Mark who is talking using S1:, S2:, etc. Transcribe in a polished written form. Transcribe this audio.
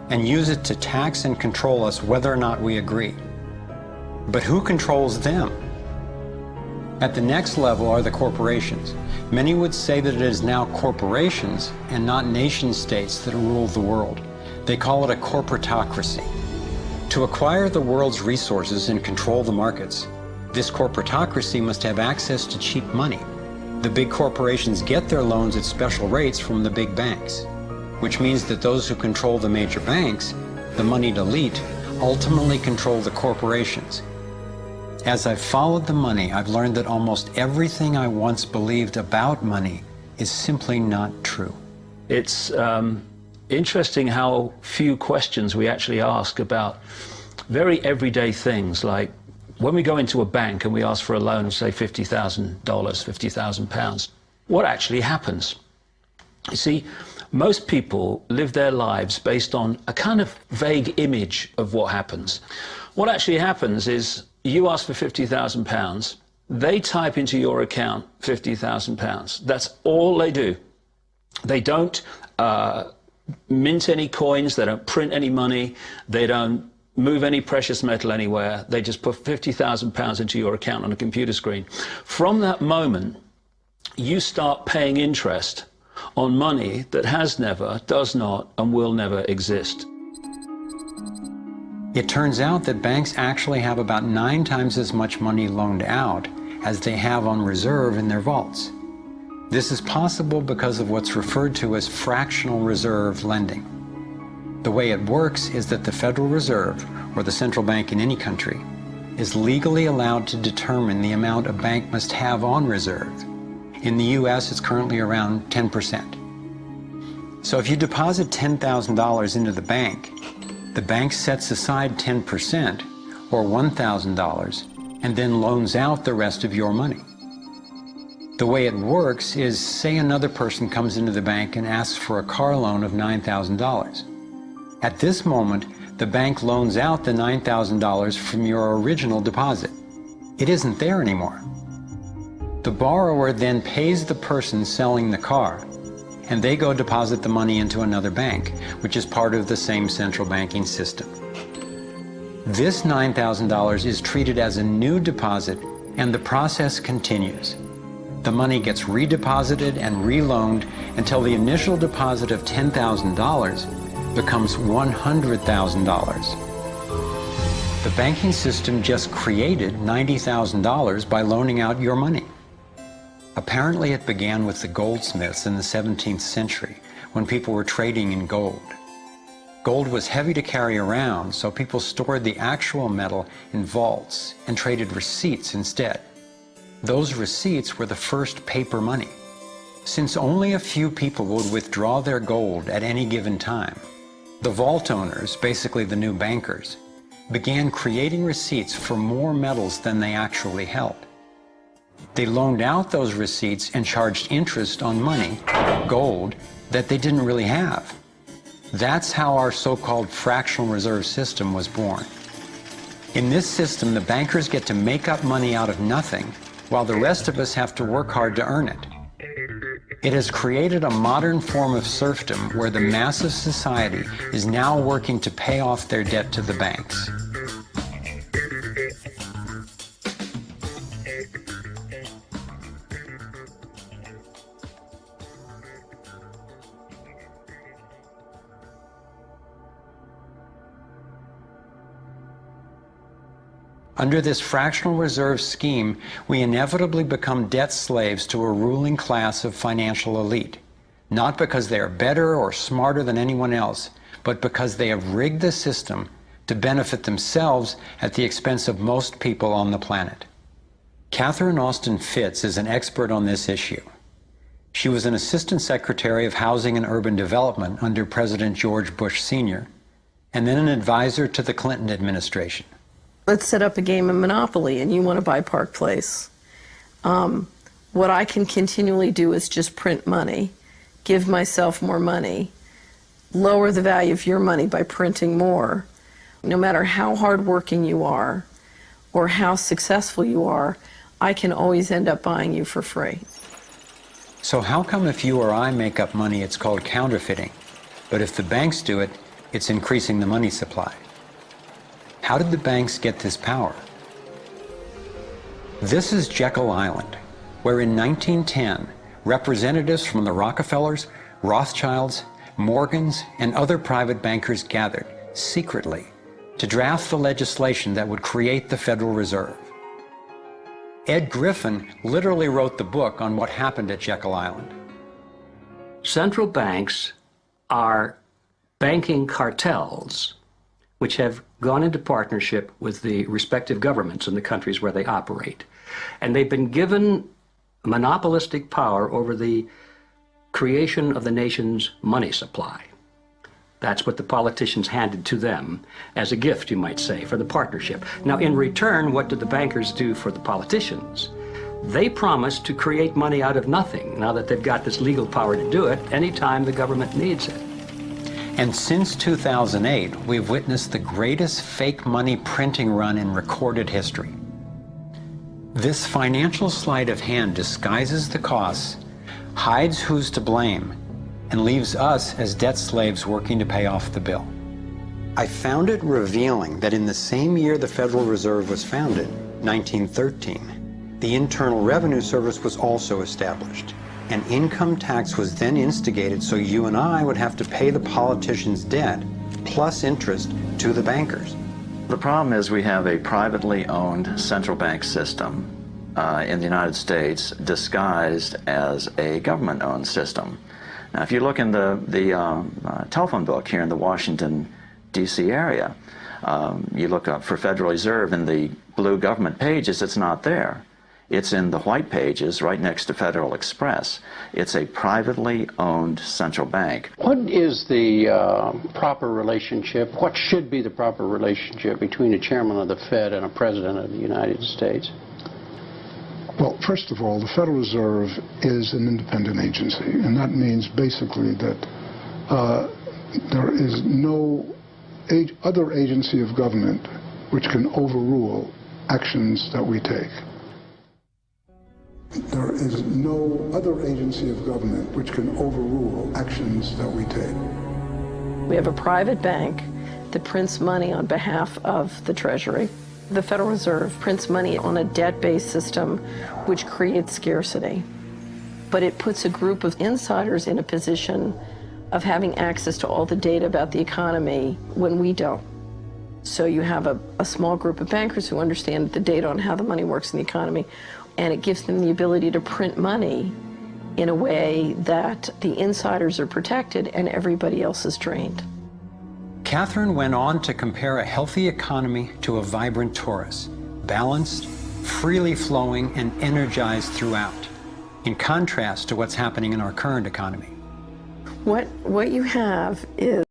S1: and use it to tax and control us whether or not we agree. But who controls them? At the next level are the corporations. Many would say that it is now corporations and not nation states that rule the world. They call it a corporatocracy. To acquire the world's resources and control the markets, this corporatocracy must have access to cheap money. The big corporations get their loans at special rates from the big banks, which means that those who control the major banks, the moneyed elite, ultimately control the corporations. As I've followed the money, I've learned that almost everything I once believed about money is simply not true.
S2: It's interesting how few questions we actually ask about very everyday things, like when we go into a bank and we ask for a loan of, say, $50,000, £50,000, what actually happens? You see, most people live their lives based on a kind of vague image of what happens. What actually happens is you ask for £50,000, they type into your account £50,000. That's all they do. They don't mint any coins, they don't print any money, they don't move any precious metal anywhere. They just put £50,000 into your account on a computer screen. From that moment, you start paying interest on money that has never, does not, and will never exist.
S1: It turns out that banks actually have about 9 times as much money loaned out as they have on reserve in their vaults. This is possible because of what's referred to as fractional reserve lending. The way it works is that the Federal Reserve, or the central bank in any country, is legally allowed to determine the amount a bank must have on reserve. In the US, it's currently around 10%. So if you deposit $10,000 into the bank sets aside 10%, or $1,000, and then loans out the rest of your money. The way it works is, say another person comes into the bank and asks for a car loan of $9,000. At this moment, the bank loans out the $9,000 from your original deposit. It isn't there anymore. The borrower then pays the person selling the car, and they go deposit the money into another bank, which is part of the same central banking system. This $9,000 is treated as a new deposit, and the process continues. The money gets redeposited and reloaned until the initial deposit of $10,000 becomes $100,000. The banking system just created $90,000 by loaning out your money. Apparently it began with the goldsmiths in the 17th century when people were trading in gold. Gold was heavy to carry around, so people stored the actual metal in vaults and traded receipts instead. Those receipts were the first paper money. Since only a few people would withdraw their gold at any given time, the vault owners, basically the new bankers, began creating receipts for more metals than they actually held. They loaned out those receipts and charged interest on money, gold, that they didn't really have. That's how our so-called fractional reserve system was born. In this system, the bankers get to make up money out of nothing, while the rest of us have to work hard to earn it. It has created a modern form of serfdom where the mass of society is now working to pay off their debt to the banks. Under this fractional reserve scheme, we inevitably become debt slaves to a ruling class of financial elite, not because they are better or smarter than anyone else, but because they have rigged the system to benefit themselves at the expense of most people on the planet. Catherine Austin Fitts is an expert on this issue. She was an Assistant Secretary of Housing and Urban Development under President George Bush Sr., and then an advisor to the Clinton administration.
S3: Let's set up a game of Monopoly and you want to buy Park Place. What I can continually do is just print money, give myself more money, lower the value of your money by printing more. No matter how hardworking you are or how successful you are, I can always end up buying you for free.
S1: So how come if you or I make up money, it's called counterfeiting, but if the banks do it, It's increasing the money supply. How did the banks get this power? This is Jekyll Island, where in 1910, representatives from the Rockefellers, Rothschilds, Morgans, and other private bankers gathered secretly to draft the legislation that would create the Federal Reserve. Ed Griffin literally wrote the book on what happened at Jekyll Island.
S4: Central banks are banking cartels which have gone into partnership with the respective governments in the countries where they operate. And they've been given monopolistic power over the creation of the nation's money supply. That's what the politicians handed to them as a gift, you might say, for the partnership. Now, in return, what did the bankers do for the politicians? They promised to create money out of nothing, now that they've got this legal power to do it anytime the government needs it.
S1: And since 2008, we've witnessed the greatest fake money printing run in recorded history. This financial sleight of hand disguises the costs, hides who's to blame, and leaves us as debt slaves working to pay off the bill. I found it revealing that in the same year the Federal Reserve was founded, 1913, the Internal Revenue Service was also established. An income tax was then instigated so you and I would have to pay the politicians' debt plus interest to the bankers.
S5: The problem is we have a privately owned central bank system in the United States disguised as a government-owned system. Now, if you look in the telephone book here in the Washington, D.C. area, you look up for Federal Reserve in the blue government pages, it's not there. It's in the white pages right next to Federal Express. It's a privately owned central bank.
S6: What is the proper relationship, what should be the proper relationship between a chairman of the Fed and a president of the United States?
S7: Well, first of all, the Federal Reserve is an independent agency, and that means basically that there is no other agency of government which can overrule actions that we take. There is no other agency of government which can overrule actions that we take.
S3: We have a private bank that prints money on behalf of the Treasury. The Federal Reserve prints money on a debt-based system which creates scarcity. But it puts a group of insiders in a position of having access to all the data about the economy when we don't. So you have a small group of bankers who understand the data on how the money works in the economy, and it gives them the ability to print money in a way that the insiders are protected and everybody else is drained.
S1: Catherine went on to compare a healthy economy to a vibrant torus, balanced, freely flowing, and energized throughout, in contrast to what's happening in our current economy.
S3: What you have is